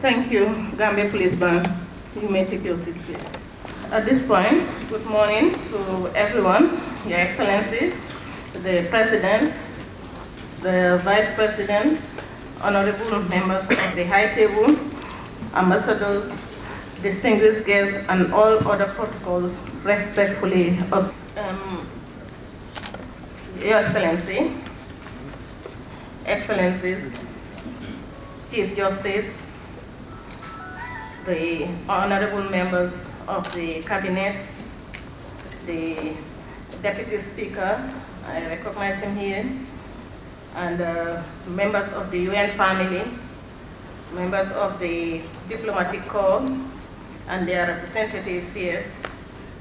Thank you, Gambia Police Band. You may take your seats, please. At this point, good morning to everyone, Your Excellency, the President, the Vice President, honorable members of the High Table, ambassadors, distinguished guests, and all other protocols respectfully observed. Your Excellency, Excellencies, Chief Justice, the honorable members of the Cabinet, the Deputy Speaker, I recognize him here, and members of the UN family, members of the Diplomatic Corps, and their representatives here,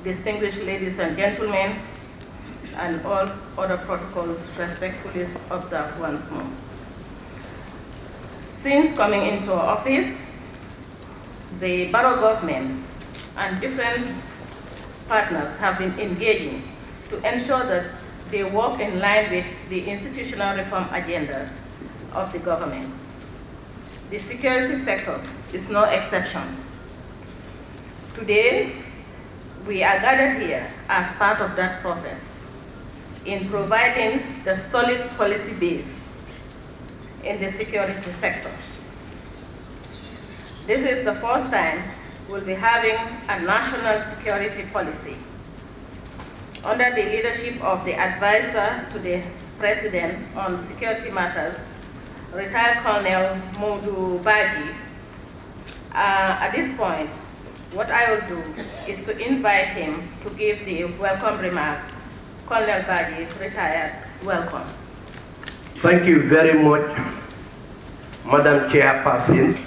distinguished ladies and gentlemen, and all other protocols respectfully observed once more. Since coming into office, the Barrow government and different partners have been engaging to ensure that they work in line with the institutional reform agenda of the government. The security sector is no exception. Today, we are gathered here as part of that process in providing the solid policy base in the security sector. This is the first time we'll be having a national security policy under the leadership of the advisor to the President on security matters, retired Colonel Modu Baji. At this point, what I will do is to invite him to give the welcome remarks. Colonel Baji, retired, welcome. Thank you very much, Madam Chairperson.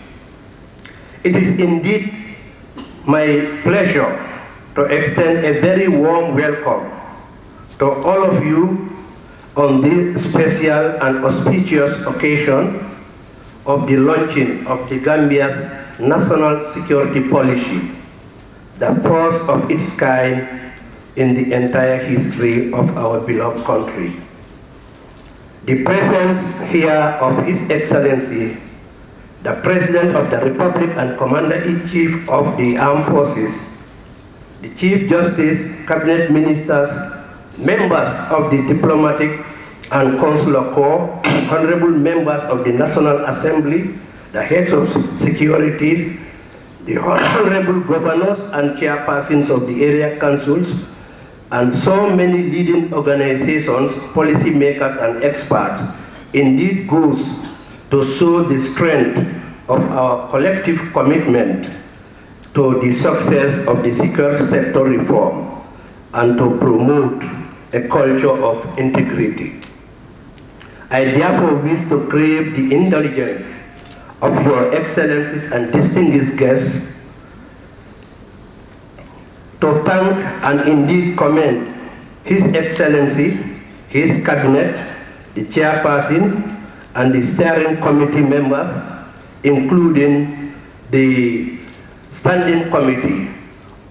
It is indeed my pleasure to extend a very warm welcome to all of you on this special and auspicious occasion of the launching of the Gambia's national security policy, the first of its kind in the entire history of our beloved country. The presence here of His Excellency, the President of the Republic and Commander-in-Chief of the Armed Forces, the Chief Justice, Cabinet Ministers, members of the Diplomatic and Consular Corps, honorable members of the National Assembly, the heads of securities, the honorable governors and chairpersons of the area councils, and so many leading organizations, policymakers and experts, indeed goes to show the strength of our collective commitment to the success of the security sector reform and to promote a culture of integrity. I therefore wish to crave the indulgence of Your Excellencies and distinguished guests to thank and indeed commend His Excellency, his Cabinet, the Chairperson, and the steering committee members, including the Standing Committee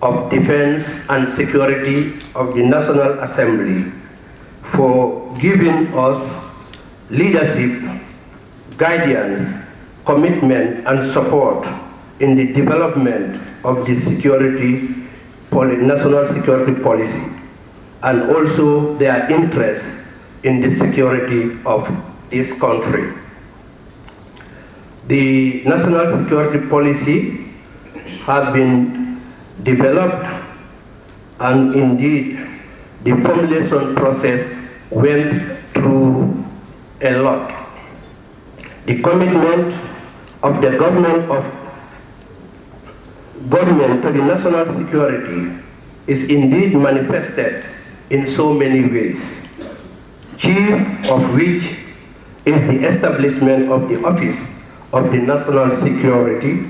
of Defense and Security of the National Assembly, for giving us leadership, guidance, commitment, and support in the development of the national security policy, and also their interest in the security of this country. The national security policy has been developed, and indeed the formulation process went through a lot. The commitment of the government to the national security is indeed manifested in so many ways, chief of which is the establishment of the Office of the National Security,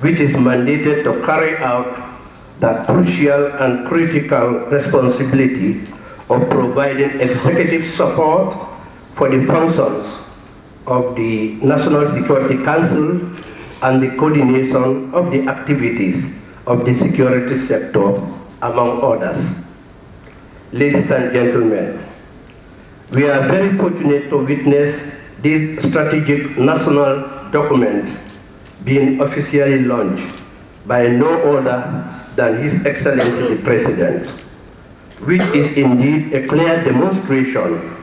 which is mandated to carry out the crucial and critical responsibility of providing executive support for the functions of the National Security Council and the coordination of the activities of the security sector, among others. Ladies and gentlemen, we are very fortunate to witness this strategic national document being officially launched by no other than His Excellency the President, which is indeed a clear demonstration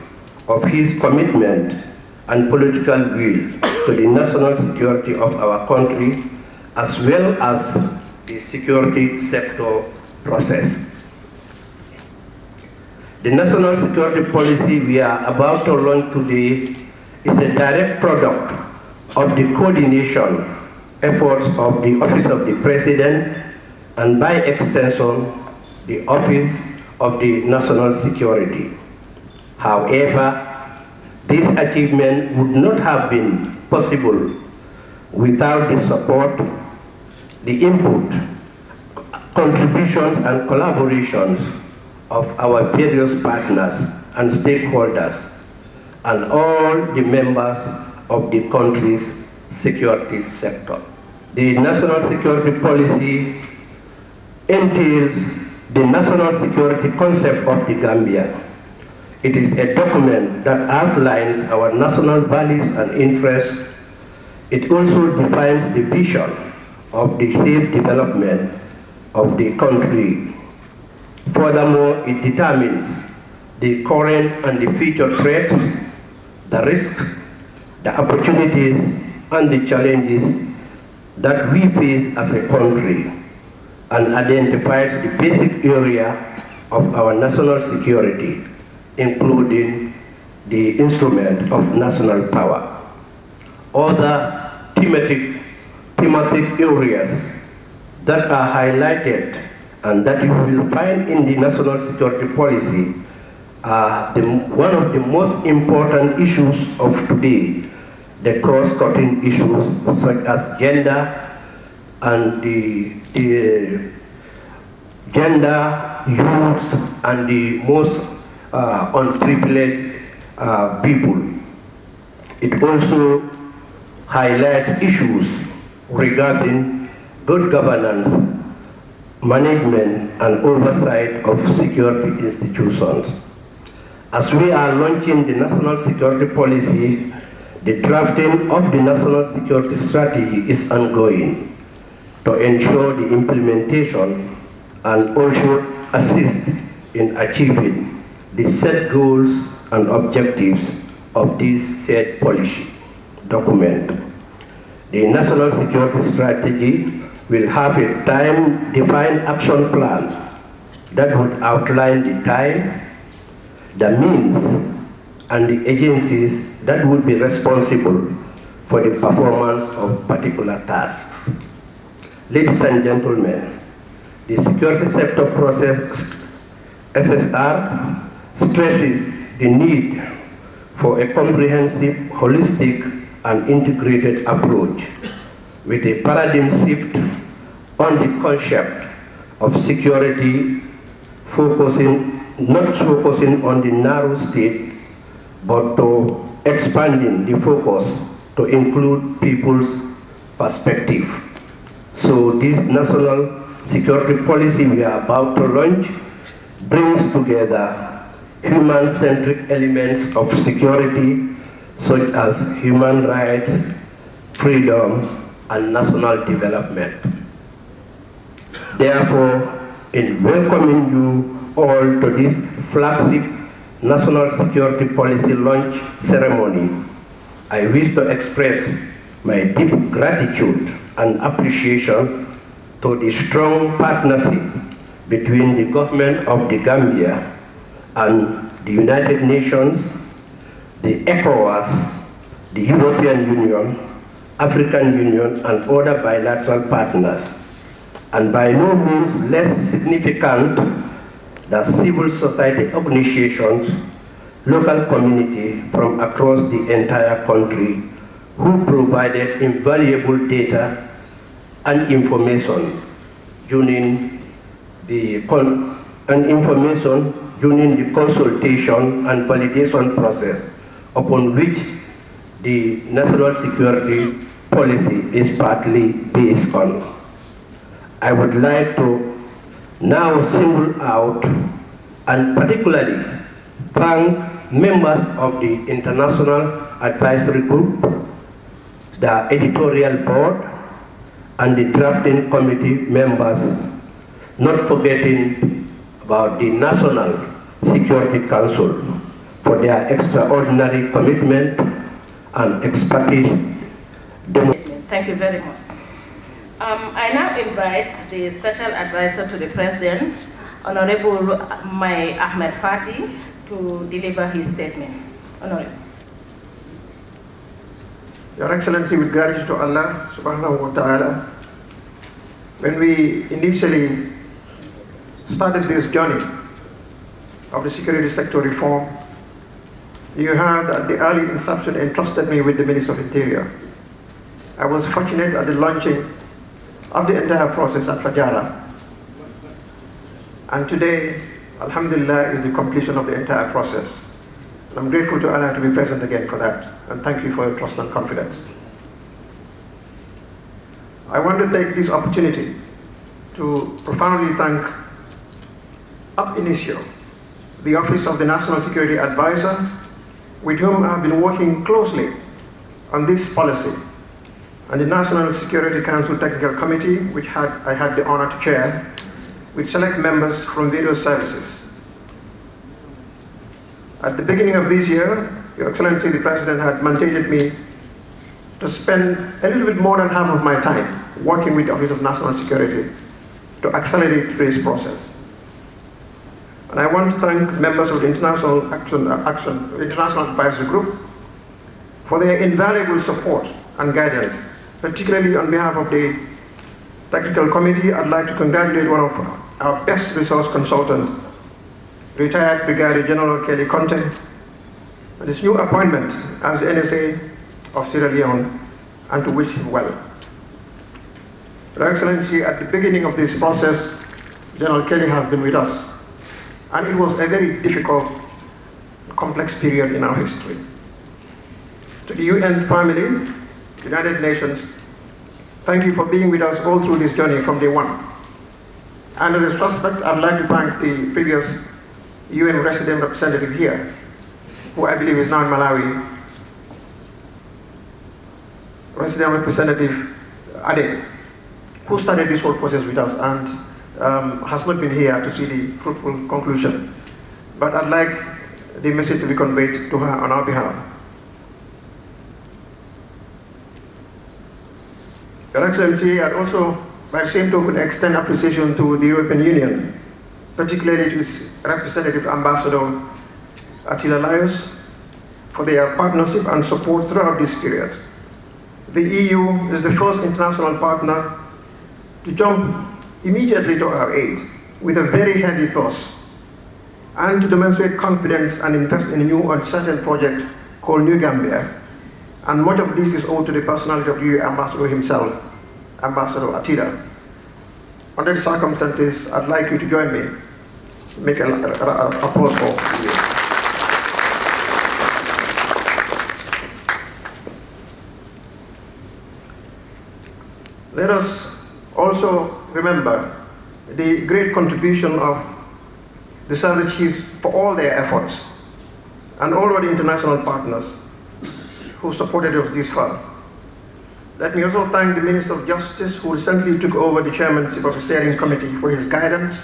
of his commitment and political will to the national security of our country, as well as the security sector process. The national security policy we are about to launch today is a direct product of the coordination efforts of the Office of the President and by extension the Office of the National Security. However, this achievement would not have been possible without the support, the input, contributions and collaborations of our various partners and stakeholders and all the members of the country's security sector. The national security policy entails the national security concept of the Gambia. It is a document that outlines our national values and interests. It also defines the vision of the safe development of the country. Furthermore, it determines the current and the future threats, the risks, the opportunities, and the challenges that we face as a country, and identifies the basic area of our national security, including the instrument of national power. Other thematic areas that are highlighted and that you will find in the national security policy are one of the most important issues of today, the cross-cutting issues such as gender and the gender, youth, and the most unprivileged people. It also highlights issues regarding good governance, management, and oversight of security institutions. As we are launching the national security policy, the drafting of the national security strategy is ongoing to ensure the implementation and also assist in achieving the set goals and objectives of this said policy document. The national security strategy will have a time-defined action plan that would outline the time, the means, and the agencies that would be responsible for the performance of particular tasks. Ladies and gentlemen, the security sector process SSR stresses the need for a comprehensive, holistic, and integrated approach with a paradigm shift on the concept of security, not focusing on the narrow state, but to expanding the focus to include people's perspective. So this national security policy we are about to launch brings together human-centric elements of security such as human rights, freedom, and national development. Therefore, in welcoming you all to this flagship National Security Policy launch ceremony, I wish to express my deep gratitude and appreciation to the strong partnership between the government of the Gambia and the United Nations, the ECOWAS, the European Union, African Union, and other bilateral partners, and by no means less significant, the civil society organizations, local community from across the entire country who provided invaluable data and information during the consultation and validation process upon which the national security policy is partly based on. I would like to now single out and particularly thank members of the International Advisory Group, the editorial board, and the drafting committee members, not forgetting about the National Security Council for their extraordinary commitment and expertise. Thank you very much. I now invite the Special Advisor to the President, Honorable Mai Ahmed Fati, to deliver his statement. Honorable. Your Excellency, with gratitude to Allah subhanahu wa ta'ala, when we initially started this journey of the security sector reform, you had at the early inception entrusted me with the Minister of Interior. I was fortunate at the launching of the entire process at Fajara. And today, Alhamdulillah, is the completion of the entire process. And I'm grateful to Allah to be present again for that. And thank you for your trust and confidence. I want to take this opportunity to profoundly thank ab initio the Office of the National Security Advisor, with whom I have been working closely on this policy, and the National Security Council Technical Committee, which I had the honor to chair, with select members from various services. At the beginning of this year, Your Excellency the President had mandated me to spend a little bit more than half of my time working with the Office of National Security to accelerate this process. And I want to thank members of the International Advisory Group for their invaluable support and guidance. Particularly on behalf of the Technical Committee, I'd like to congratulate one of our best resource consultants, retired Brigadier General Kelly Conte, and his new appointment as the NSA of Sierra Leone, and to wish him well. Your Excellency, at the beginning of this process, General Kelly has been with us, and it was a very difficult, complex period in our history. To the UN family, United Nations, thank you for being with us all through this journey from day one. And in this respect, I'd like to thank the previous UN resident representative here, who I believe is now in Malawi, Resident Representative Ade, who started this whole process with us and has not been here to see the fruitful conclusion. But I'd like the message to be conveyed to her on our behalf. Your Excellency, I'd also, by the same token, extend appreciation to the European Union, particularly to its representative Ambassador Attila Laios, for their partnership and support throughout this period. The EU is the first international partner to jump immediately to our aid with a very heavy purse, and to demonstrate confidence and invest in a new uncertain project called New Gambia. And much of this is owed to the personality of the Ambassador himself, Ambassador Attila. Under the circumstances, I'd like you to join me to make a pause for you. Let us also remember the great contribution of the service chiefs for all their efforts, and all of the international partners who supported us this far. Let me also thank the Minister of Justice, who recently took over the chairmanship of the steering committee, for his guidance,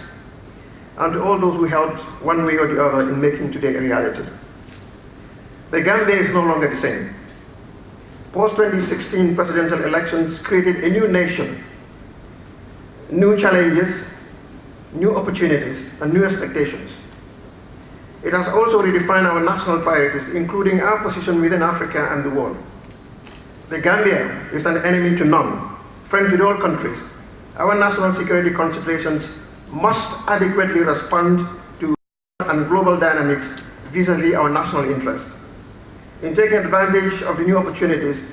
and to all those who helped one way or the other in making today a reality. The Gambia is no longer the same. Post-2016 presidential elections created a new nation, new challenges, new opportunities, and new expectations. It has also redefined our national priorities, including our position within Africa and the world. The Gambia is an enemy to none, friend with all countries. Our national security considerations must adequately respond to and global dynamics vis-à-vis our national interests. In taking advantage of the new opportunities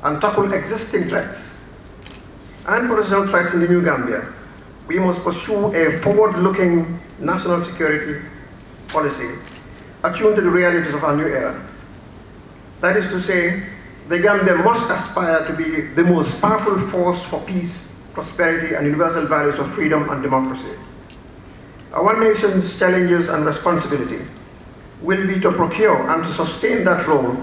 and tackle existing threats and potential threats in the new Gambia, we must pursue a forward-looking national security policy attuned to the realities of our new era. That is to say, the Gambia must aspire to be the most powerful force for peace, prosperity, and universal values of freedom and democracy. Our nation's challenges and responsibility will be to procure and to sustain that role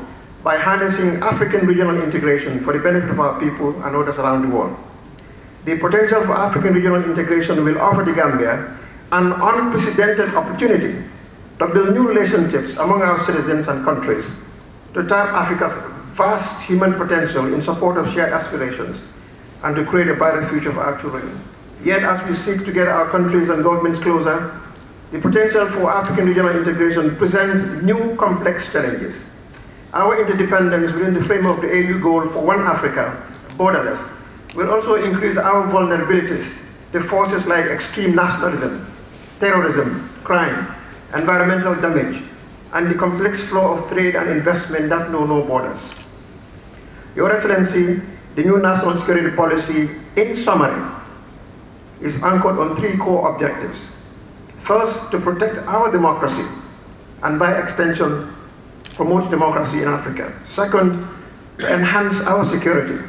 by harnessing African regional integration for the benefit of our people and others around the world. The potential for African regional integration will offer the Gambia an unprecedented opportunity to build new relationships among our citizens and countries, to tap Africa's vast human potential in support of shared aspirations, and to create a brighter future for our children. Yet, as we seek to get our countries and governments closer, the potential for African regional integration presents new complex challenges. Our interdependence within the framework of the AU goal for one Africa, borderless, will also increase our vulnerabilities to forces like extreme nationalism, terrorism, crime, environmental damage, and the complex flow of trade and investment that know no borders. Your Excellency, the new national security policy, in summary, is anchored on three core objectives. First, to protect our democracy, and by extension, promote democracy in Africa. Second, to enhance our security.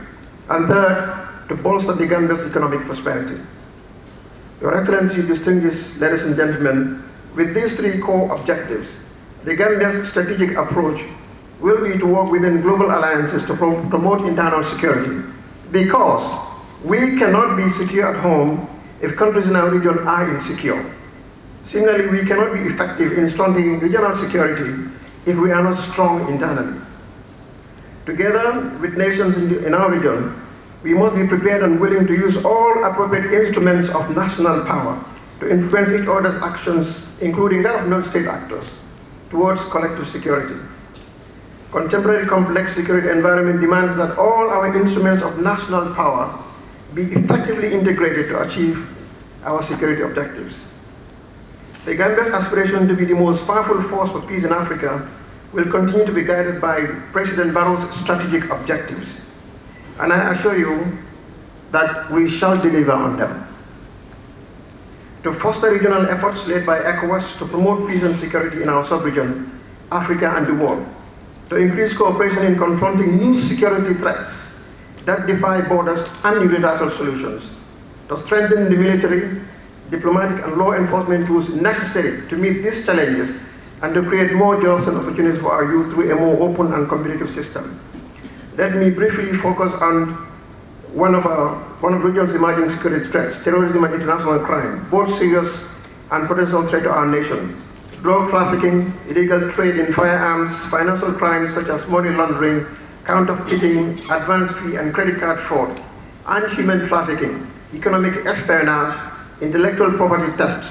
And third, to bolster the Gambia's economic prosperity. Your Excellency, distinguished ladies and gentlemen, with these three core objectives, the Gambia's strategic approach will be to work within global alliances to promote internal security, because we cannot be secure at home if countries in our region are insecure. Similarly, we cannot be effective in strengthening regional security if we are not strong internally. Together with nations in our region, we must be prepared and willing to use all appropriate instruments of national power to influence each other's actions, including that of non-state actors, towards collective security. Contemporary complex security environment demands that all our instruments of national power be effectively integrated to achieve our security objectives. The Gambia's aspiration to be the most powerful force for peace in Africa will continue to be guided by President Barrow's strategic objectives, and I assure you that we shall deliver on them. To foster regional efforts led by ECOWAS to promote peace and security in our sub-region, Africa and the world, to increase cooperation in confronting new security threats that defy borders and unilateral solutions, to strengthen the military, diplomatic and law enforcement tools necessary to meet these challenges, and to create more jobs and opportunities for our youth through a more open and competitive system. Let me briefly focus on one of region's emerging security threats, terrorism and international crime, both serious and potential threat to our nation. Drug trafficking, illegal trade in firearms, financial crimes such as money laundering, counterfeiting, advance fee and credit card fraud, and human trafficking, economic espionage, intellectual property theft,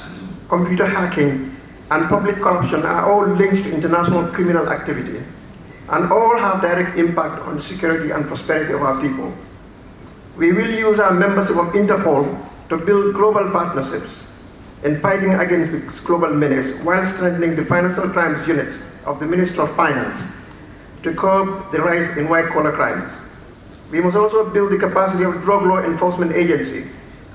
computer hacking, and public corruption are all linked to international criminal activity, and all have direct impact on security and prosperity of our people. We will use our membership of Interpol to build global partnerships in fighting against this global menace, while strengthening the financial crimes unit of the Ministry of Finance to curb the rise in white-collar crimes. We must also build the capacity of the Drug Law Enforcement Agency,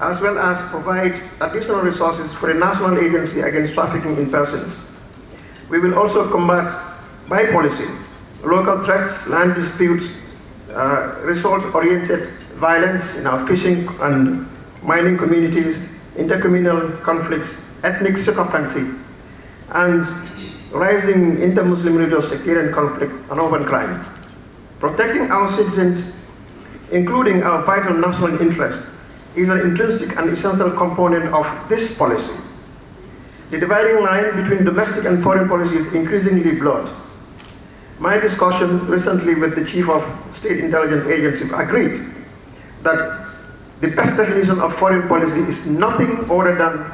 as well as provide additional resources for a national agency against trafficking in persons. We will also combat, by policy, local threats, land disputes, result-oriented violence in our fishing and mining communities, intercommunal conflicts, ethnic sycophancy, and rising inter-Muslim religious sectarian conflict and urban crime. Protecting our citizens, including our vital national interest, is an intrinsic and essential component of this policy. The dividing line between domestic and foreign policy is increasingly blurred. My discussion recently with the Chief of State Intelligence Agency agreed that the best definition of foreign policy is nothing other than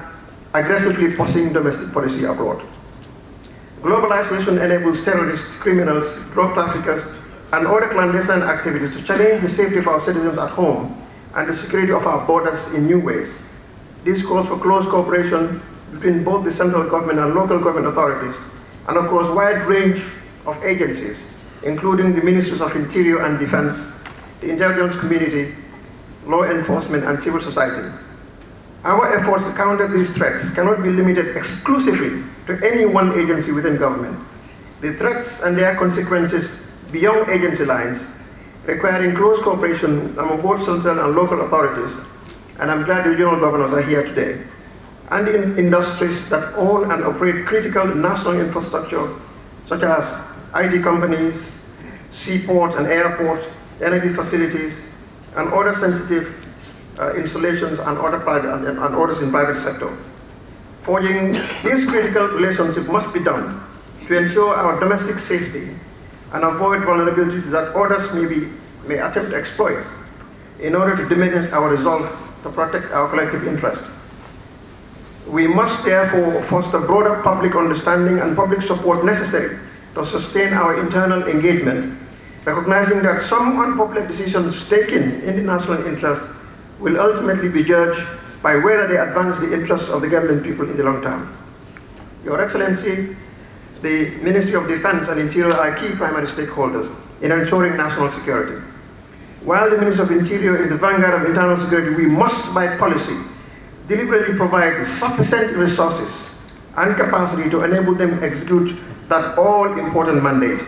aggressively pursuing domestic policy abroad. Globalization enables terrorists, criminals, drug traffickers, and other clandestine activities to challenge the safety of our citizens at home and the security of our borders in new ways. This calls for close cooperation between both the central government and local government authorities, and across a wide range of agencies, including the Ministries of Interior and Defense, the intelligence community, law enforcement, and civil society. Our efforts to counter these threats cannot be limited exclusively to any one agency within government. The threats and their consequences beyond agency lines, requiring close cooperation among both central and local authorities, and I'm glad the regional governors are here today, and in industries that own and operate critical national infrastructure, such as IT companies, seaport and airport, energy facilities, and other sensitive installations and orders in private sector. Forging these critical relationships must be done to ensure our domestic safety and avoid vulnerabilities that others may attempt to exploit in order to diminish our resolve to protect our collective interest. We must therefore foster broader public understanding and public support necessary to sustain our internal engagement, recognizing that some unpopular decisions taken in the national interest will ultimately be judged by whether they advance the interests of the Gambian people in the long term. Your Excellency, the Ministry of Defense and Interior are key primary stakeholders in ensuring national security. While the Ministry of Interior is the vanguard of internal security, we must, by policy, deliberately provide sufficient resources and capacity to enable them to execute that all-important mandate.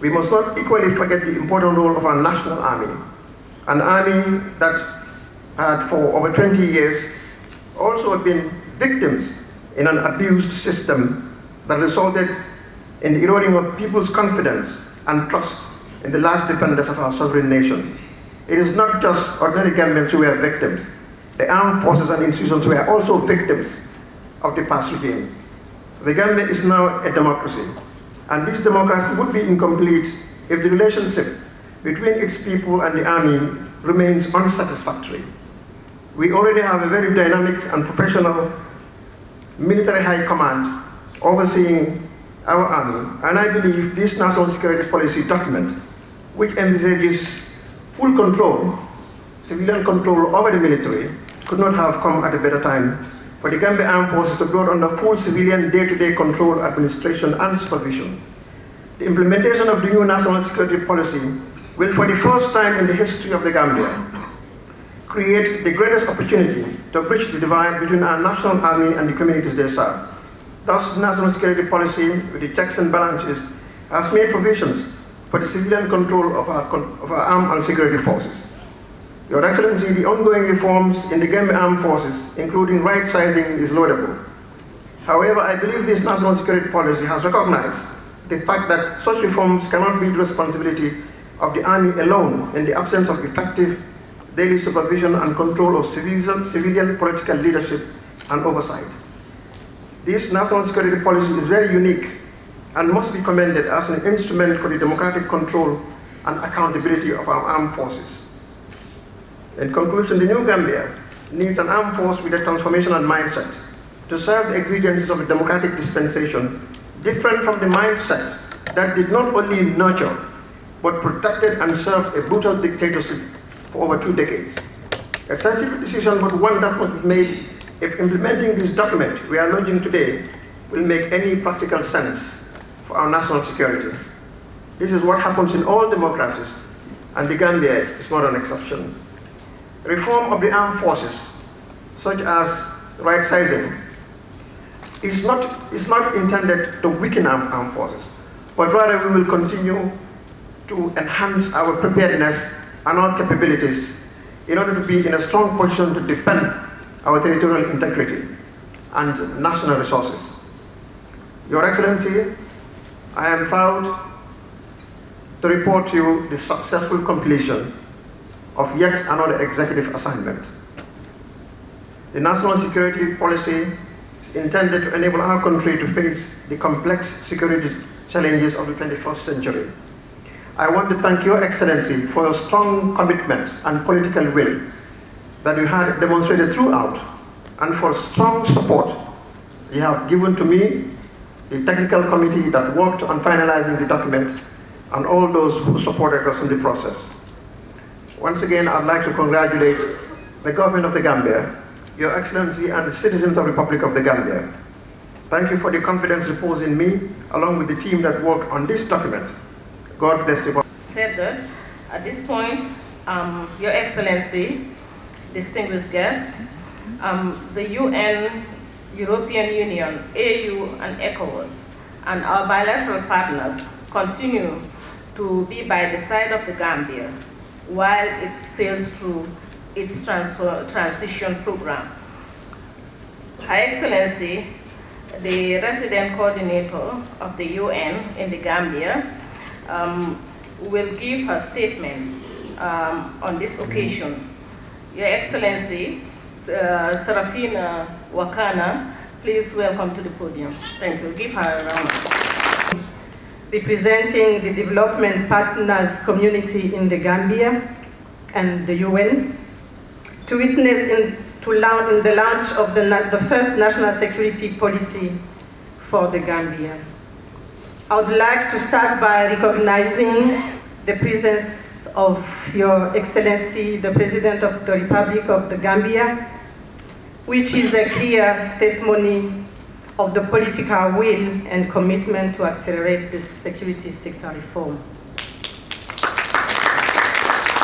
We must not equally forget the important role of our national army, an army that had for over 20 years also been victims in an abused system that resulted in the eroding of people's confidence and trust in the last defenders of our sovereign nation. It is not just ordinary Gambians who were victims. The armed forces and institutions were also victims of the past regime. The Gambia is now a democracy, and this democracy would be incomplete if the relationship between its people and the army remains unsatisfactory. We already have a very dynamic and professional military high command overseeing our army, and I believe this national security policy document, which envisages full control, civilian control over the military, could not have come at a better time for the Gambian Armed Forces to go under full civilian day-to-day control, administration, and supervision. The implementation of the new national security policy will, for the first time in the history of the Gambia, create the greatest opportunity to bridge the divide between our national army and the communities they serve. Thus, national security policy, with the checks and balances, has made provisions for the civilian control of our armed and security forces. Your Excellency, the ongoing reforms in the Gambian Armed Forces, including right-sizing, is laudable. However, I believe this national security policy has recognized the fact that such reforms cannot be the responsibility of the Army alone in the absence of effective daily supervision and control of civilian political leadership and oversight. This national security policy is very unique and must be commended as an instrument for the democratic control and accountability of our armed forces. In conclusion, the new Gambia needs an armed force with a transformational mindset to serve the exigencies of a democratic dispensation, different from the mindset that did not only nurture, but protected and served a brutal dictatorship for over 2 decades. A sensitive decision, but one that must be made if implementing this document we are launching today will make any practical sense for our national security. This is what happens in all democracies, and the Gambia is not an exception. Reform of the armed forces, such as right-sizing, is not intended to weaken our armed forces, but rather we will continue to enhance our preparedness and our capabilities in order to be in a strong position to defend our territorial integrity and national resources. Your Excellency, I am proud to report to you the successful completion of yet another executive assignment. The national security policy is intended to enable our country to face the complex security challenges of the 21st century. I want to thank Your Excellency for your strong commitment and political will that you had demonstrated throughout, and for strong support you have given to me, the technical committee that worked on finalizing the document, and all those who supported us in the process. Once again, I'd like to congratulate the government of the Gambia, Your Excellency, and the citizens of the Republic of the Gambia. Thank you for the confidence reposed in me, along with the team that worked on this document. God bless you. Said that, at this point, Your Excellency, distinguished guests, the UN, European Union, AU, and ECOWAS, and our bilateral partners continue to be by the side of the Gambia while it sails through its transition program. Her Excellency, the resident coordinator of the UN in the Gambia, will give her statement on this occasion. Your Excellency, Serafina Wakana, please welcome to the podium. Thank you. Give her a round. Representing the development partners community in the Gambia and the UN, to witness in the launch of the first national security policy for the Gambia. I would like to start by recognizing the presence of Your Excellency, the President of the Republic of the Gambia, which is a clear testimony of the political will and commitment to accelerate this security sector reform.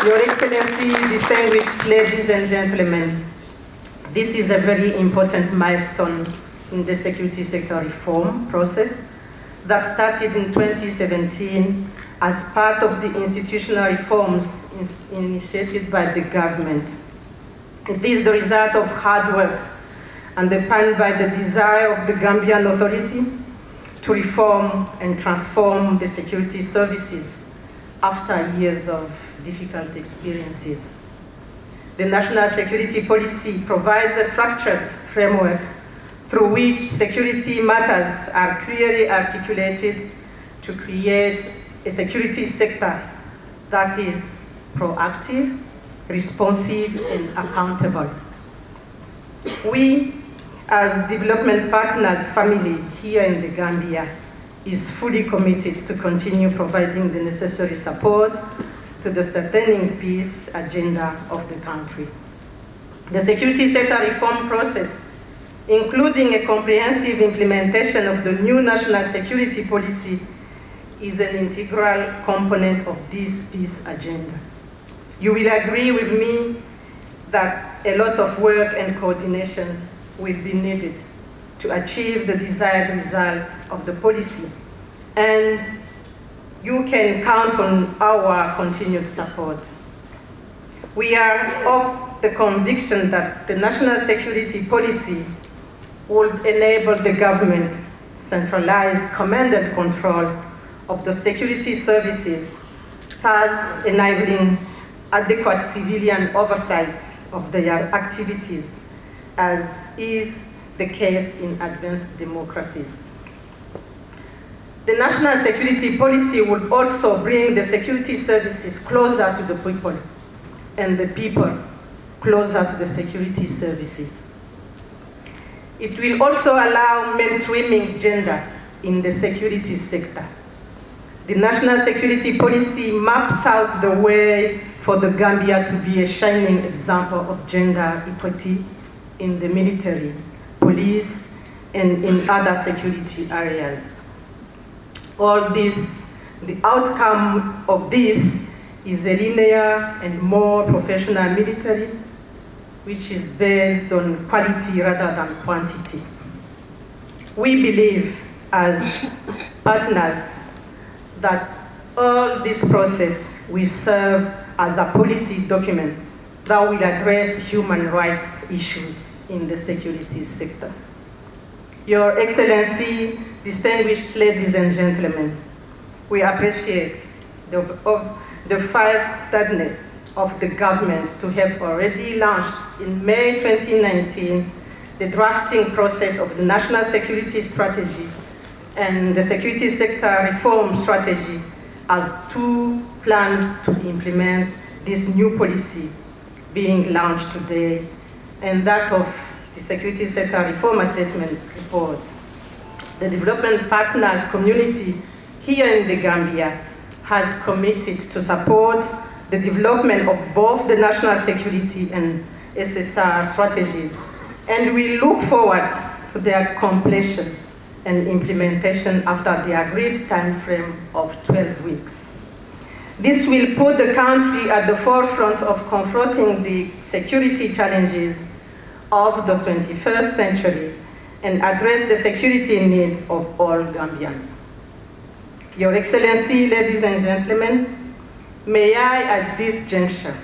Your Excellency, distinguished ladies and gentlemen, this is a very important milestone in the security sector reform process that started in 2017 as part of the institutional reforms initiated by the government. It is the result of hard work underpinned by the desire of the Gambian Authority to reform and transform the security services after years of difficult experiences. The national security policy provides a structured framework through which security matters are clearly articulated to create a security sector that is proactive, responsive, and accountable. We, as development partners family here in the Gambia, is fully committed to continue providing the necessary support to the sustaining peace agenda of the country. The security sector reform process, including a comprehensive implementation of the new national security policy, is an integral component of this peace agenda. You will agree with me that a lot of work and coordination will be needed to achieve the desired results of the policy, and you can count on our continued support. We are of the conviction that the national security policy would enable the government centralized command and control of the security services, thus enabling adequate civilian oversight of their activities, as is the case in advanced democracies. The national security policy would also bring the security services closer to the people and the people closer to the security services. It will also allow mainstreaming gender in the security sector. The national security policy maps out the way for the Gambia to be a shining example of gender equity in the military, police, and in other security areas. All this, the outcome of this is a linear and more professional military, which is based on quality rather than quantity. We believe as partners that all this process will serve as a policy document that will address human rights issues in the security sector. Your Excellency, distinguished ladies and gentlemen, we appreciate the five-thirdness of the government to have already launched in May 2019 the drafting process of the National Security Strategy and the Security Sector Reform Strategy as two plans to implement this new policy being launched today, and that of the Security Sector Reform Assessment Report. The development partners community here in the Gambia has committed to support the development of both the national security and SSR strategies, and we look forward to their completion and implementation after the agreed time frame of 12 weeks. This will put the country at the forefront of confronting the security challenges of the 21st century and address the security needs of all Gambians. Your Excellency, ladies and gentlemen, may I at this juncture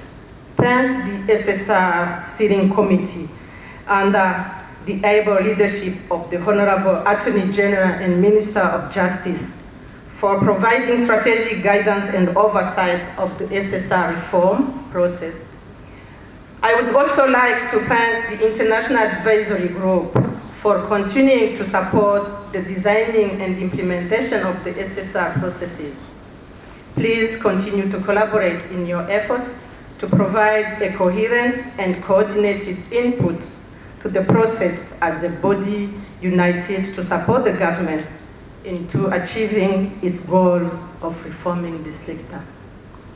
thank the SSR Steering Committee under the able leadership of the Honorable Attorney General and Minister of Justice for providing strategic guidance and oversight of the SSR reform process. I would also like to thank the International Advisory Group for continuing to support the designing and implementation of the SSR processes. Please continue to collaborate in your efforts to provide a coherent and coordinated input to the process as a body united to support the government into achieving its goals of reforming the sector.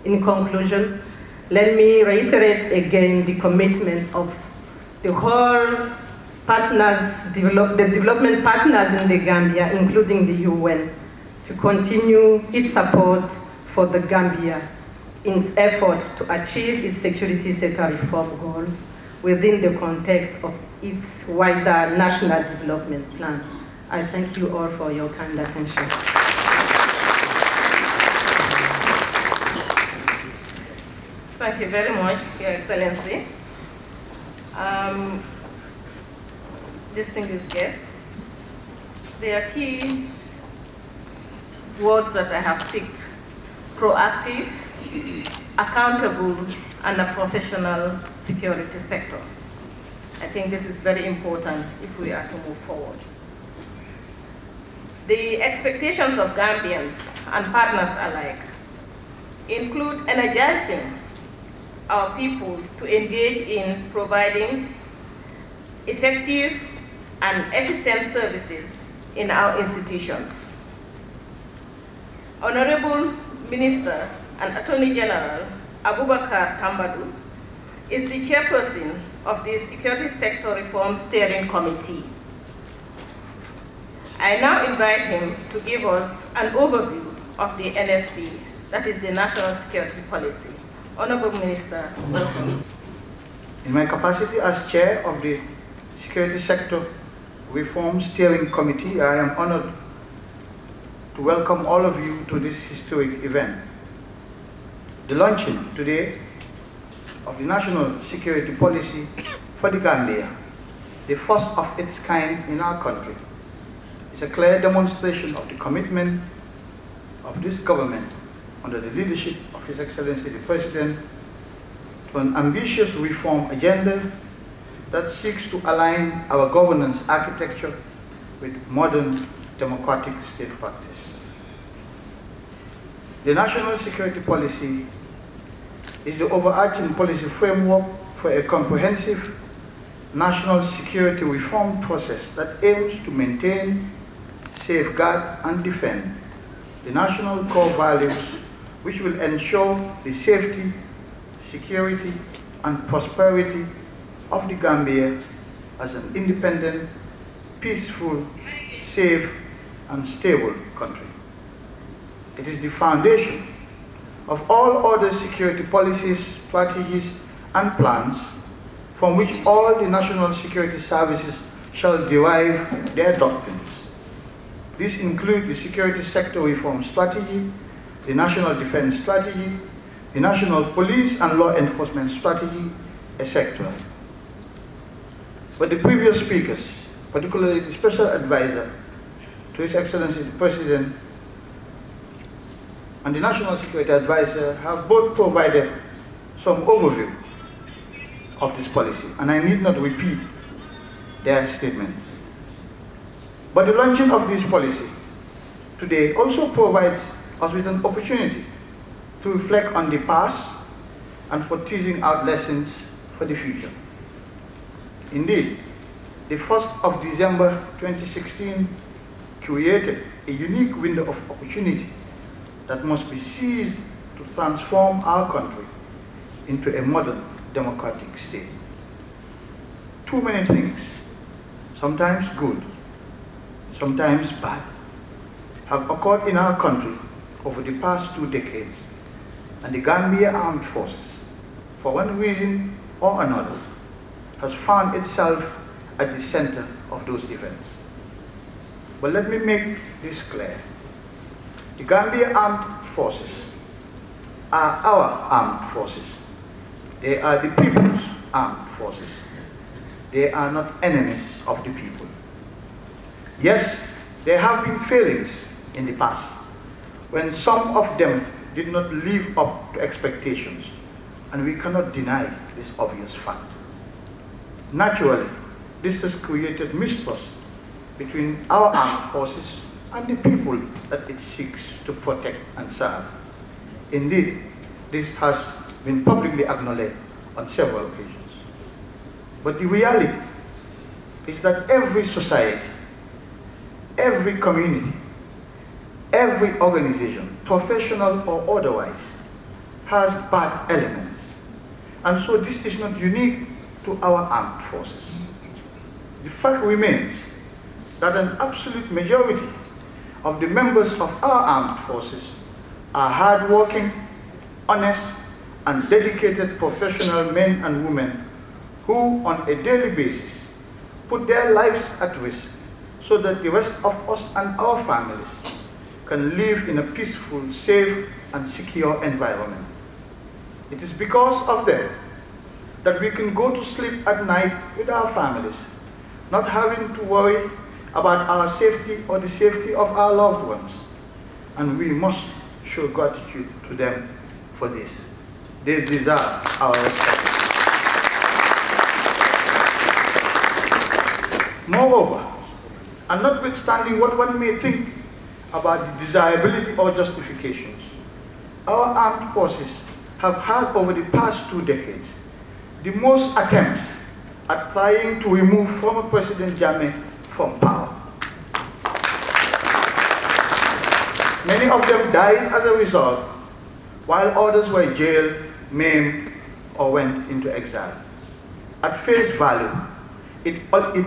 In conclusion, let me reiterate again the commitment of the whole partners, the development partners in the Gambia, including the UN, to continue its support for the Gambia in its effort to achieve its security sector reform goals within the context of its wider national development plan. I thank you all for your kind attention. Thank you very much, Your Excellency. Distinguished guests, there are key words that I have picked: proactive, accountable, and a professional security sector. I think this is very important if we are to move forward. The expectations of Gambians and partners alike include energizing our people to engage in providing effective and efficient services in our institutions. Honorable Minister and Attorney General Abubakar Tambadou is the chairperson of the Security Sector Reform Steering Committee. I now invite him to give us an overview of the NSP, that is the National Security Policy. Honorable Minister, welcome. In my capacity as chair of the Security Sector Reform Steering Committee, I am honored to welcome all of you to this historic event. The launching today of the National Security Policy for the Gambia, the first of its kind in our country, is a clear demonstration of the commitment of this government under the leadership of His Excellency the President to an ambitious reform agenda that seeks to align our governance architecture with modern democratic state practice. The National Security Policy is the overarching policy framework for a comprehensive national security reform process that aims to maintain, safeguard, and defend the national core values which will ensure the safety, security, and prosperity of the Gambia as an independent, peaceful, safe, and stable country. It is the foundation of all other security policies, strategies, and plans from which all the national security services shall derive their doctrines. These include the Security Sector Reform Strategy, the National Defense Strategy, the National Police and Law Enforcement Strategy, etc. But the previous speakers, particularly the Special Advisor to His Excellency the President, and the National Security Advisor have both provided some overview of this policy, and I need not repeat their statements. But the launching of this policy today also provides us with an opportunity to reflect on the past and for teasing out lessons for the future. Indeed, the 1st of December 2016 created a unique window of opportunity that must be seized to transform our country into a modern democratic state. Too many things, sometimes good, sometimes bad, have occurred in our country over the past 2 decades, and the Gambia Armed Forces, for one reason or another, has found itself at the center of those events. But let me make this clear. The Gambia Armed Forces are our armed forces. They are the people's armed forces. They are not enemies of the people. Yes, there have been failings in the past when some of them did not live up to expectations, and we cannot deny this obvious fact. Naturally, this has created mistrust between our armed forces and the people that it seeks to protect and serve. Indeed, this has been publicly acknowledged on several occasions. But the reality is that every society, every community, every organization, professional or otherwise, has bad elements. And so this is not unique to our armed forces. The fact remains that an absolute majority of the members of our armed forces are hardworking, honest, and dedicated professional men and women who, on a daily basis, put their lives at risk so that the rest of us and our families can live in a peaceful, safe, and secure environment. It is because of them that we can go to sleep at night with our families, not having to worry about our safety or the safety of our loved ones. And we must show gratitude to them for this. They deserve our respect. Moreover, and notwithstanding what one may think about the desirability or justifications, our armed forces have had over the past 2 decades the most attempts at trying to remove former President Jammeh from power. Many of them died as a result, while others were jailed, maimed, or went into exile. At face value, it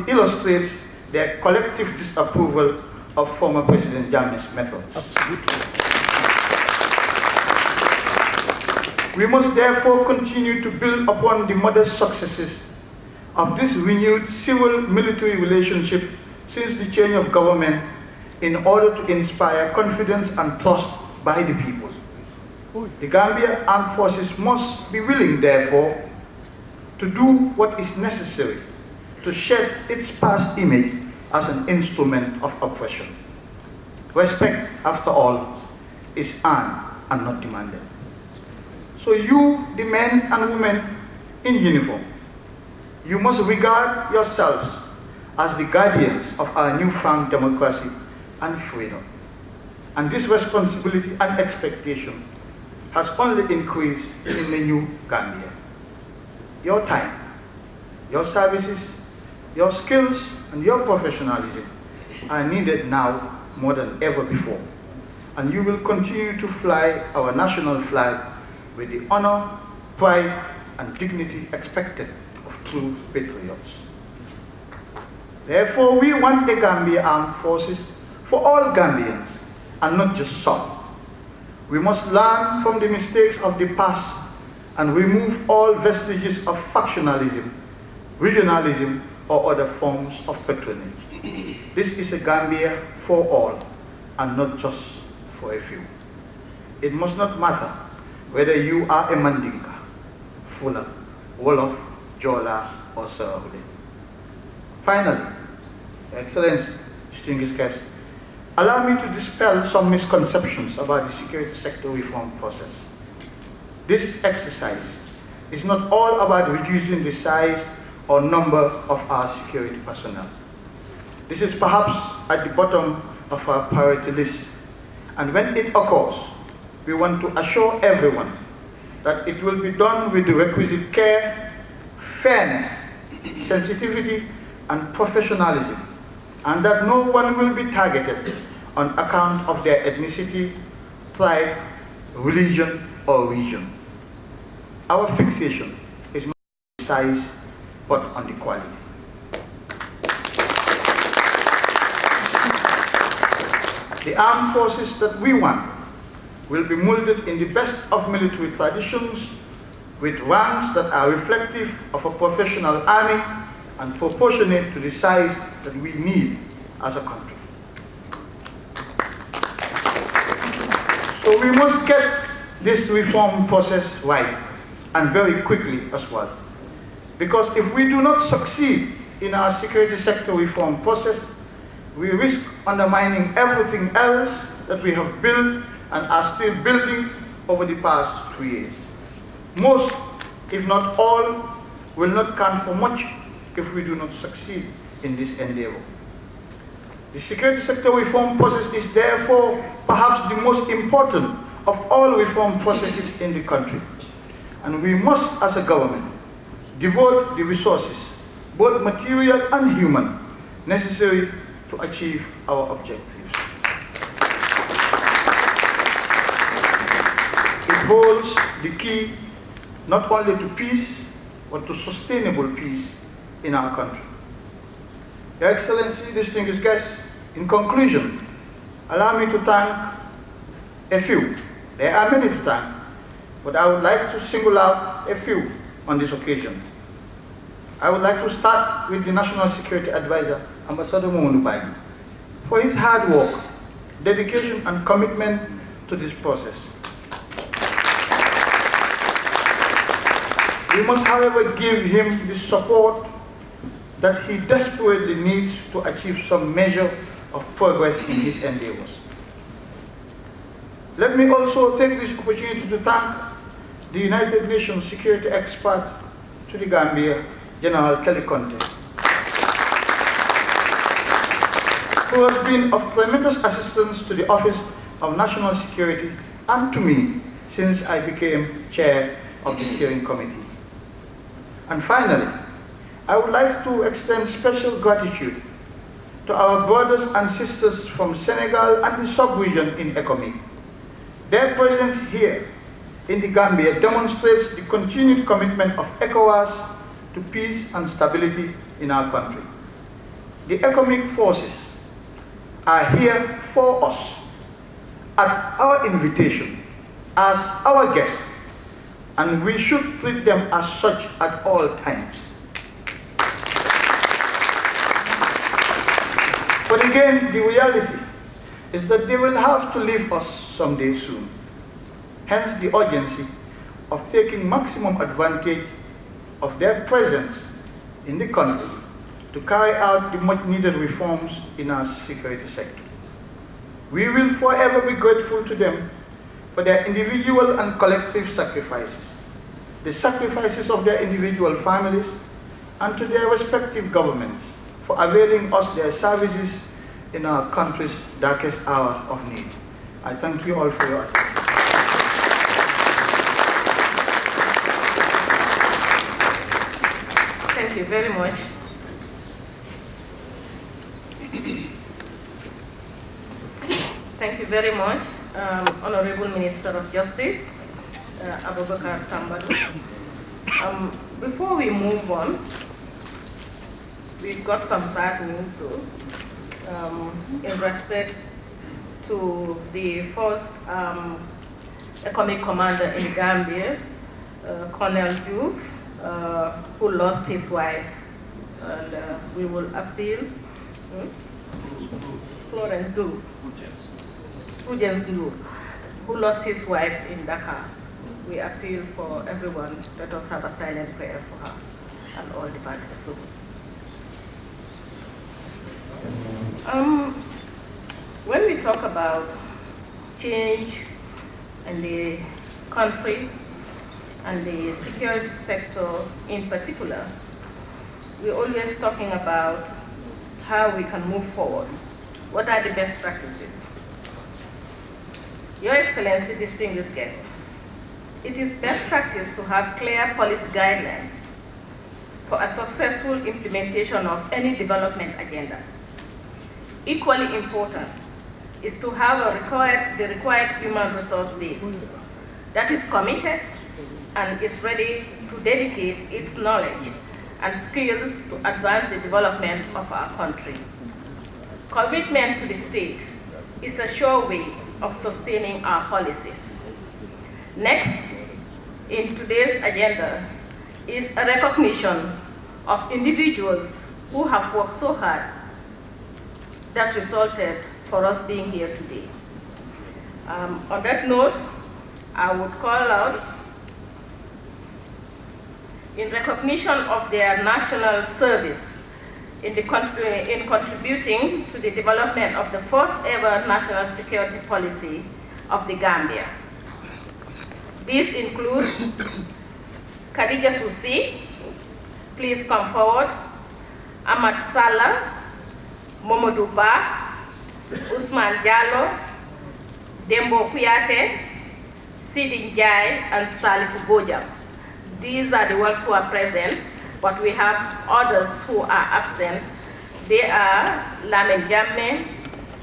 illustrates their collective disapproval of former President Jammeh's methods. Absolutely. We must therefore continue to build upon the modest successes of this renewed civil-military relationship since the change of government in order to inspire confidence and trust by the people. The Gambia Armed Forces must be willing, therefore, to do what is necessary to shed its past image as an instrument of oppression. Respect, after all, is earned and not demanded. So you, the men and women in uniform, you must regard yourselves as the guardians of our newfound democracy and freedom. And this responsibility and expectation has only increased in the new Gambia. Your time, your services, your skills, and your professionalism are needed now more than ever before. And you will continue to fly our national flag with the honor, pride, and dignity expected of true patriots. Therefore, we want the Gambia Armed Forces for all Gambians, and not just some. We must learn from the mistakes of the past and remove all vestiges of factionalism, regionalism, or other forms of patronage. This is a Gambia for all, and not just for a few. It must not matter whether you are a Mandinka, Fula, Wolof, Jola, or Sarawude. Finally, Excellency, distinguished guests, allow me to dispel some misconceptions about the security sector reform process. This exercise is not all about reducing the size or number of our security personnel. This is perhaps at the bottom of our priority list, and when it occurs, we want to assure everyone that it will be done with the requisite care, fairness, sensitivity, and professionalism, and that no one will be targeted on account of their ethnicity, tribe, religion, or region. Our fixation is not on the size, but on the quality. The armed forces that we want will be molded in the best of military traditions, with ranks that are reflective of a professional army and proportionate to the size that we need as a country. So we must get this reform process right, and very quickly as well. Because if we do not succeed in our security sector reform process, we risk undermining everything else that we have built and are still building over the past 3 years. Most, if not all, will not count for much if we do not succeed in this endeavor. The security sector reform process is therefore perhaps the most important of all reform processes in the country. And we must, as a government, devote the resources, both material and human, necessary to achieve our objectives. It holds the key not only to peace, but to sustainable peace in our country. Your Excellency, distinguished guests, in conclusion, allow me to thank a few. There are many to thank, but I would like to single out a few on this occasion. I would like to start with the National Security Advisor, Ambassador Moumoudou, for his hard work, dedication, and commitment to this process. We must, however, give him the support that he desperately needs to achieve some measure of progress in his endeavors. Let me also take this opportunity to thank the United Nations security expert to the Gambia, General Kelly Conte, who has been of tremendous assistance to the Office of National Security and to me since I became chair of the steering committee. And finally, I would like to extend special gratitude to our brothers and sisters from Senegal and the sub-region in ECOMIG. Their presence here in the Gambia demonstrates the continued commitment of ECOWAS to peace and stability in our country. The ECOMIG forces are here for us at our invitation as our guests, and we should treat them as such at all times. But again, the reality is that they will have to leave us someday soon. Hence the urgency of taking maximum advantage of their presence in the country to carry out the much needed reforms in our security sector. We will forever be grateful to them for their individual and collective sacrifices, the sacrifices of their individual families, and to their respective governments for availing us their services in our country's darkest hour of need. I thank you all for your attention. Thank you very much. Thank you very much, Honorable Minister of Justice, Abubakar Tambadou. Before we move on, we've got some sad news though, in respect to the first economic commander in Gambia, Colonel Diouf, who lost his wife, and we will appeal. Florence Diouf, who lost his wife in Dakar. We appeal for everyone, let us have a silent prayer for her and all departed souls. When we talk about change in the country and the security sector in particular, we're always talking about how we can move forward. What are the best practices? Your Excellency, distinguished guests, it is best practice to have clear policy guidelines for a successful implementation of any development agenda. Equally important is to have the required human resource base that is committed and is ready to dedicate its knowledge and skills to advance the development of our country. Commitment to the state is a sure way of sustaining our policies. Next, in today's agenda is a recognition of individuals who have worked so hard that resulted for us being here today. On that note, I would call out, in recognition of their national service in contributing to the development of the first ever national security policy of the Gambia. These include Khadija Tusi, please come forward, Ahmad Salah, Momodou Ba, Usman Jallo, Dembo Kuyate, Sidi Njai, and Salifu Bojam. These are the ones who are present, but we have others who are absent. They are Lamin Jamme,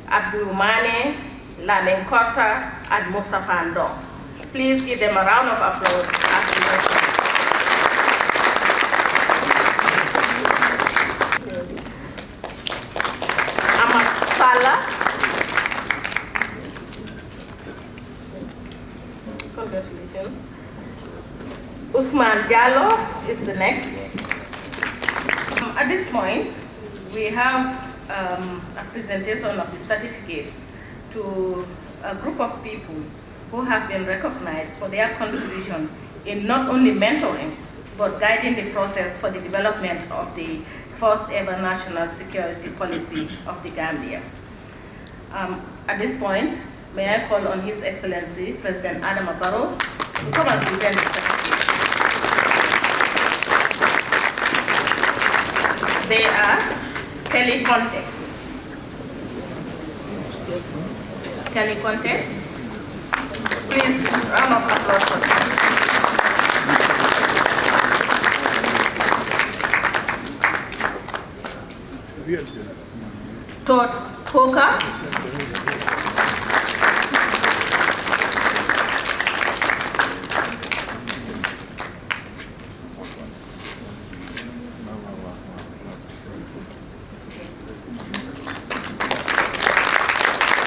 Abdul Mane, Lamin Kota, and Mustafa Ndong. Please give them a round of applause as we welcome. Ahmad Salah. Congratulations. Usman Jallo is the next. At this point, we have a presentation of the certificates to a group of people who have been recognized for their contribution in not only mentoring, but guiding the process for the development of the first ever national security policy of the Gambia. At this point, may I call on His Excellency, President Adama Barrow, to come and present the certificate. They are Kelly Conte. Kelly Conte. Please, round of applause for them. Todd Coker.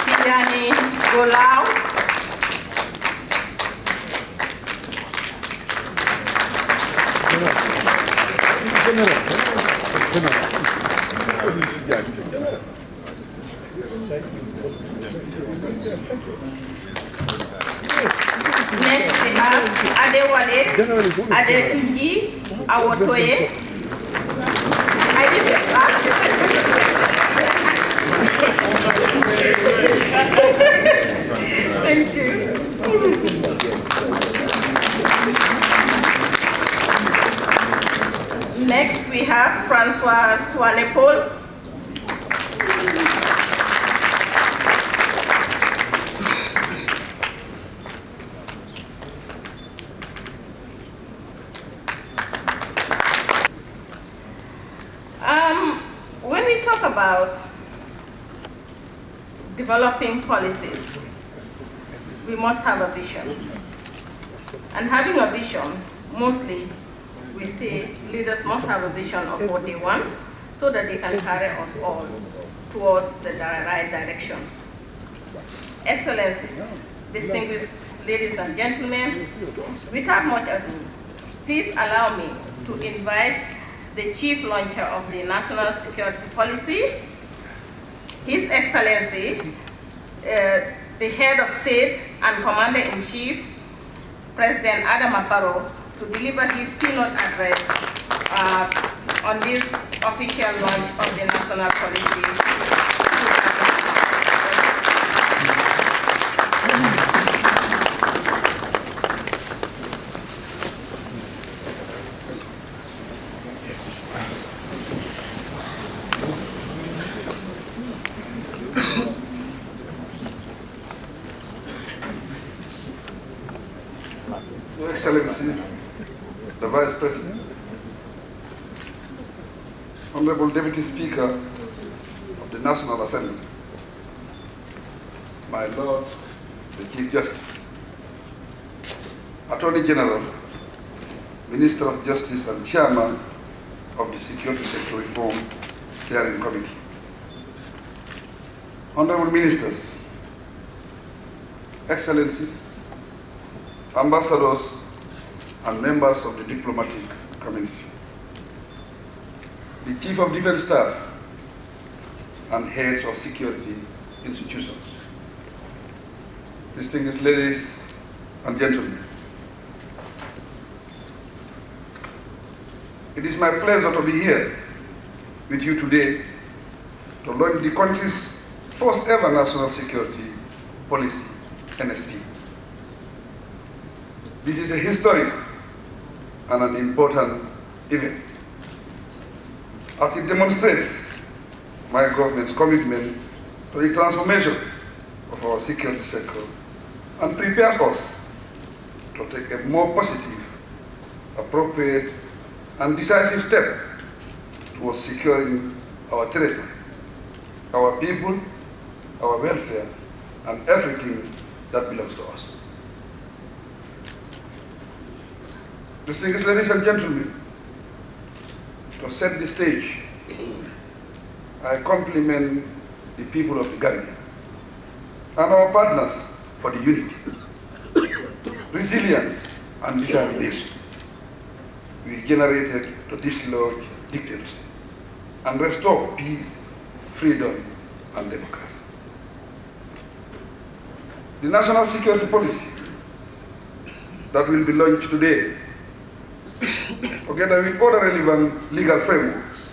Tijani Golau. Next we have Adewale Adetunji Awotoye. I did it. Thank you. Next we have Francois Swanepaul. When we talk about developing policies, we must have a vision. And having a vision, mostly we say leaders must have a vision of what they want so that they can carry us all towards the right direction. Excellencies, distinguished ladies and gentlemen, without much ado, please allow me to invite the chief launcher of the national security policy, His Excellency, the head of state and commander-in-chief, President Adama Barrow, to deliver his keynote address on this official launch of the national policy. Your Excellency, the Vice President, Honorable Deputy Speaker of the National Assembly, my Lord, the Chief Justice, Attorney General, Minister of Justice and Chairman of the Security Sector Reform Steering Committee, Honorable Ministers, Excellencies, Ambassadors, and members of the diplomatic community, the Chief of Defense Staff, and heads of security institutions, distinguished ladies and gentlemen. It is my pleasure to be here with you today to launch the country's first ever national security policy, NSP. This is a historic and an important event, as it demonstrates my government's commitment to the transformation of our security sector and prepares us to take a more positive, appropriate, and decisive step towards securing our territory, our people, our welfare, and everything that belongs to us. Distinguished ladies and gentlemen, to set the stage, I compliment the people of the Gambia and our partners for the unity, resilience, and determination we generated to dislodge dictatorship and restore peace, freedom, and democracy. The national security policy that will be launched today, together with other relevant legal frameworks,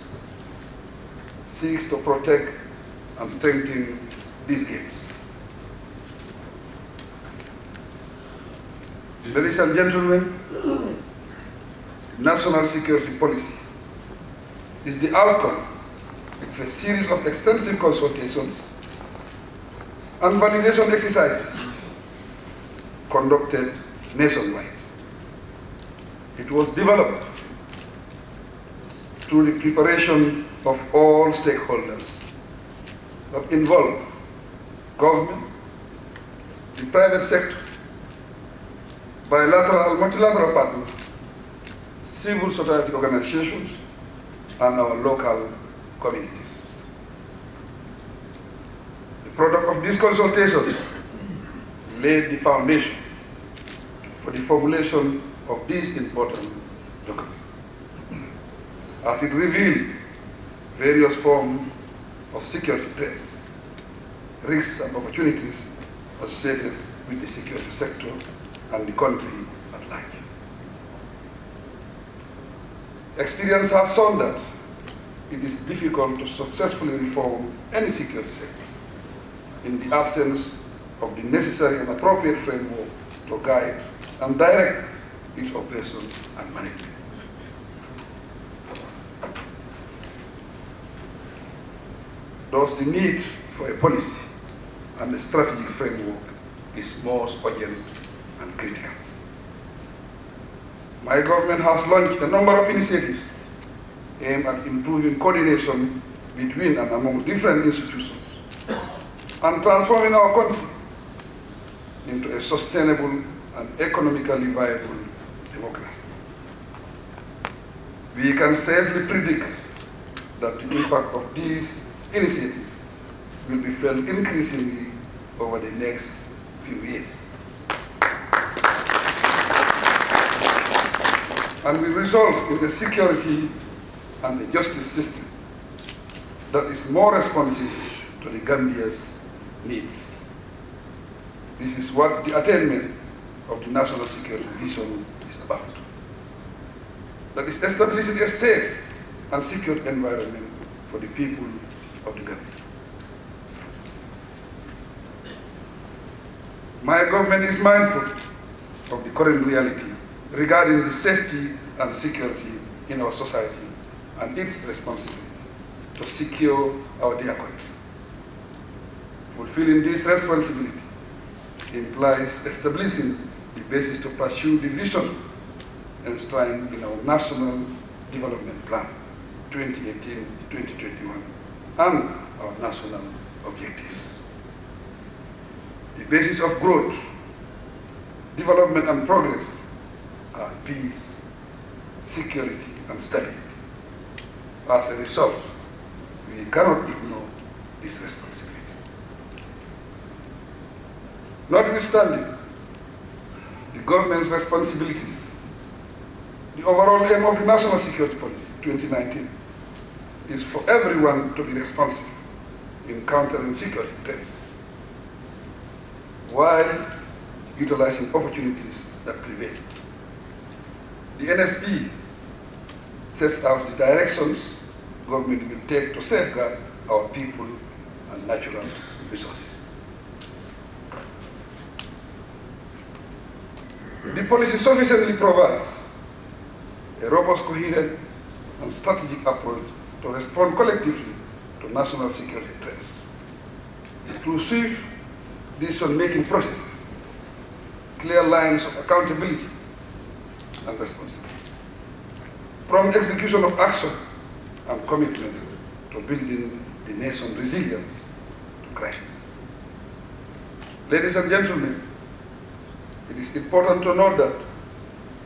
seeks to protect and strengthen these gates. Ladies and gentlemen, national security policy is the outcome of a series of extensive consultations and validation exercises conducted nationwide. It was developed through the preparation of all stakeholders that involve government, the private sector, bilateral and multilateral partners, civil society organizations, and our local communities. The product of these consultations laid the foundation for the formulation of these important documents, as it revealed various forms of security threats, risks, and opportunities associated with the security sector and the country at large. Experience has shown that it is difficult to successfully reform any security sector in the absence of the necessary and appropriate framework to guide and direct its operation and management. Thus, the need for a policy and a strategic framework is most urgent and critical. My government has launched a number of initiatives aimed at improving coordination between and among different institutions and transforming our country into a sustainable and economically viable democracy. We can safely predict that the impact of these initiatives will be felt increasingly over the next few years, and will result in a security and a justice system that is more responsive to the Gambia's needs. This is what the attainment of the national security vision is about. That is establishing a safe and secure environment for the people of the Gambia. My government is mindful of the current reality regarding the safety and security in our society and its responsibility to secure our dear country. Fulfilling this responsibility implies establishing the basis to pursue the vision enshrined in our National Development Plan 2018-2021 and our national objectives. The basis of growth, development and progress are peace, security and stability. As a result, we cannot ignore this responsibility. Notwithstanding the government's responsibilities, the overall aim of the National Security Policy 2019 is for everyone to be responsive in countering security threats, while utilizing opportunities that prevail. The NSP sets out the directions government will take to safeguard our people and natural resources. The policy sufficiently provides a robust, coherent, and strategic approach to respond collectively to national security threats, inclusive decision-making processes, clear lines of accountability and responsibility, prompt execution of action, and commitment to building the nation's resilience to crime. Ladies and gentlemen, it is important to note that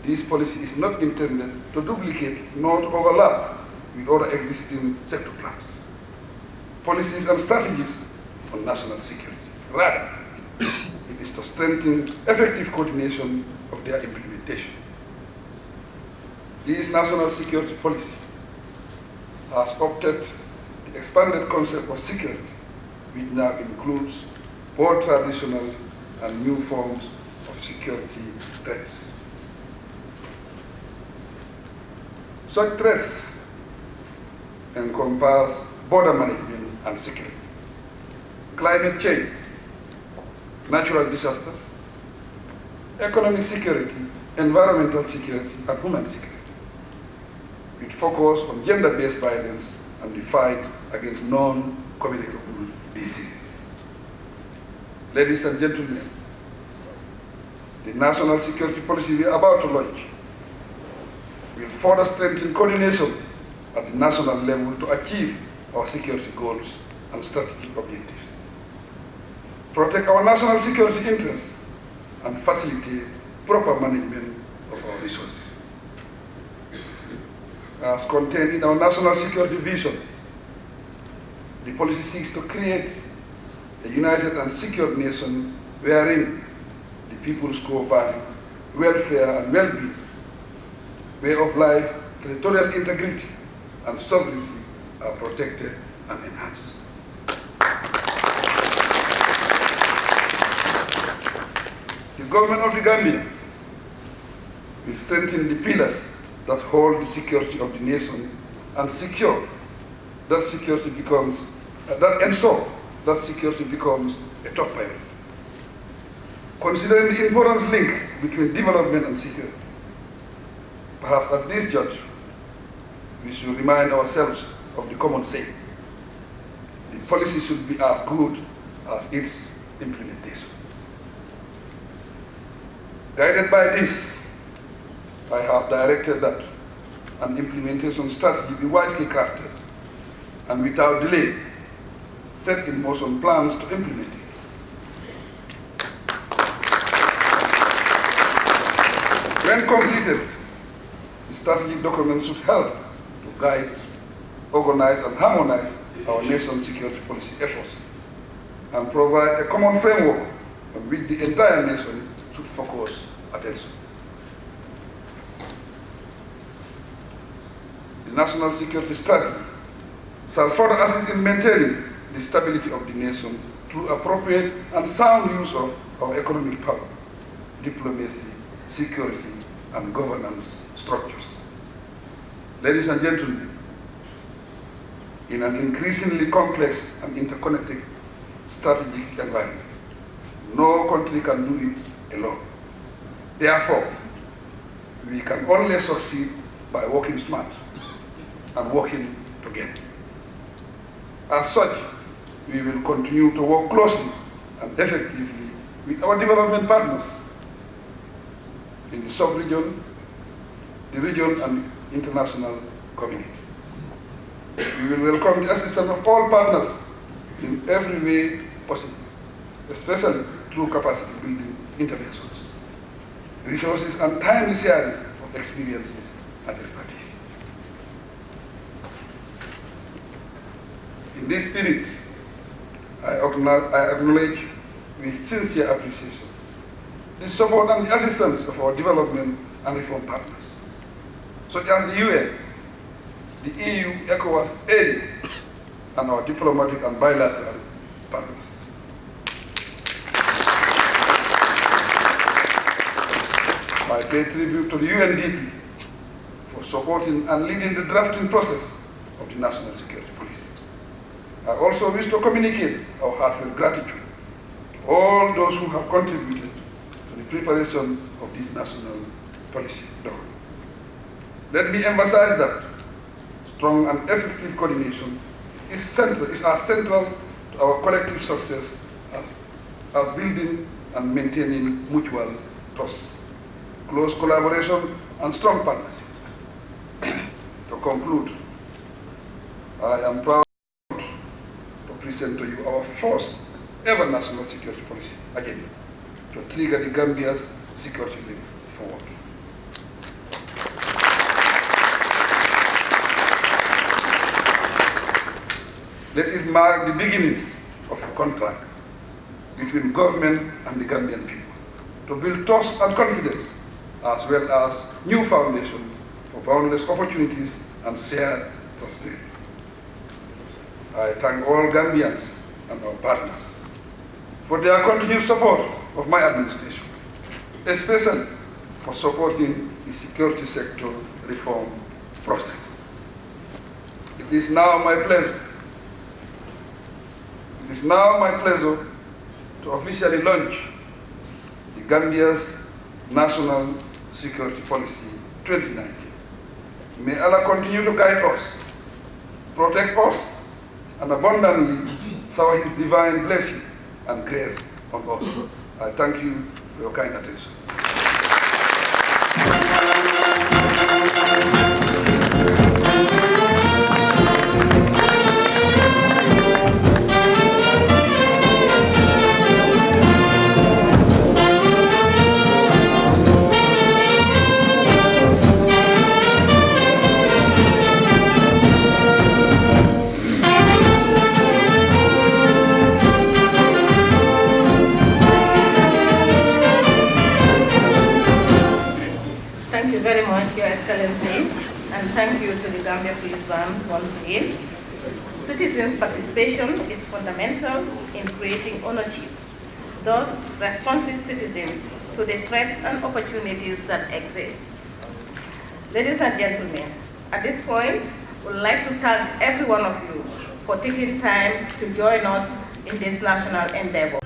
this policy is not intended to duplicate nor to overlap with other existing sector plans, policies and strategies on national security. Rather, it is to strengthen effective coordination of their implementation. This national security policy has adopted the expanded concept of security, which now includes both traditional and new forms of security threats. Such threats encompass border management and security, climate change, natural disasters, economic security, environmental security, and human security, with focus on gender-based violence and the fight against non-communicable diseases. Ladies and gentlemen, the national security policy we are about to launch will further strengthen coordination at the national level to achieve our security goals and strategic objectives, protect our national security interests, and facilitate proper management of our resources. As contained in our national security vision, the policy seeks to create a united and secure nation wherein the people's core value, welfare and well-being, way of life, territorial integrity, and sovereignty are protected and enhanced. The government of the Gambia will strengthen the pillars that hold the security of the nation and ensure that security becomes a top priority. Considering the important link between development and security, perhaps at this juncture, we should remind ourselves of the common saying: the policy should be as good as its implementation. Guided by this, I have directed that an implementation strategy be wisely crafted and without delay set in motion plans to implement it. When completed, the strategic document should help to guide, organize, and harmonize our nation's security policy efforts and provide a common framework on which the entire nation should focus attention. The national security strategy shall further assist in maintaining the stability of the nation through appropriate and sound use of our economic power, diplomacy, security, and governance structures. Ladies and gentlemen, in an increasingly complex and interconnected strategic environment, no country can do it alone. Therefore, we can only succeed by working smart and working together. As such, we will continue to work closely and effectively with our development partners in the sub-region, the region, and international community. We will welcome the assistance of all partners in every way possible, especially through capacity building interventions, resources, and timely sharing of experiences and expertise. In this spirit, I acknowledge with sincere appreciation the support and the assistance of our development and reform partners, such as the UN, the EU, ECOWAS, AID, and our diplomatic and bilateral partners. I pay tribute to the UNDP for supporting and leading the drafting process of the National Security Policy. I also wish to communicate our heartfelt gratitude to all those who have contributed to the preparation of this national policy document. Let me emphasize that strong and effective coordination is central to our collective success as building and maintaining mutual trust, close collaboration, and strong partnerships. To conclude, I am proud to present to you our first ever national security policy agenda to trigger the Gambia's security leap forward. Let it mark the beginning of a contract between government and the Gambian people to build trust and confidence, as well as new foundation for boundless opportunities and shared prosperity. I thank all Gambians and our partners for their continued support of my administration, especially for supporting the security sector reform process. It is now my pleasure to officially launch the Gambia's National Security Policy 2019. May Allah continue to guide us, protect us, and abundantly shower His divine blessing and grace on us. I thank you for your kind attention. Thank you very much, Your Excellency, and thank you to the Gambia Police Band once again. Citizens' participation is fundamental in creating ownership, thus responsive citizens to the threats and opportunities that exist. Ladies and gentlemen, at this point, we would like to thank every one of you for taking time to join us in this national endeavor.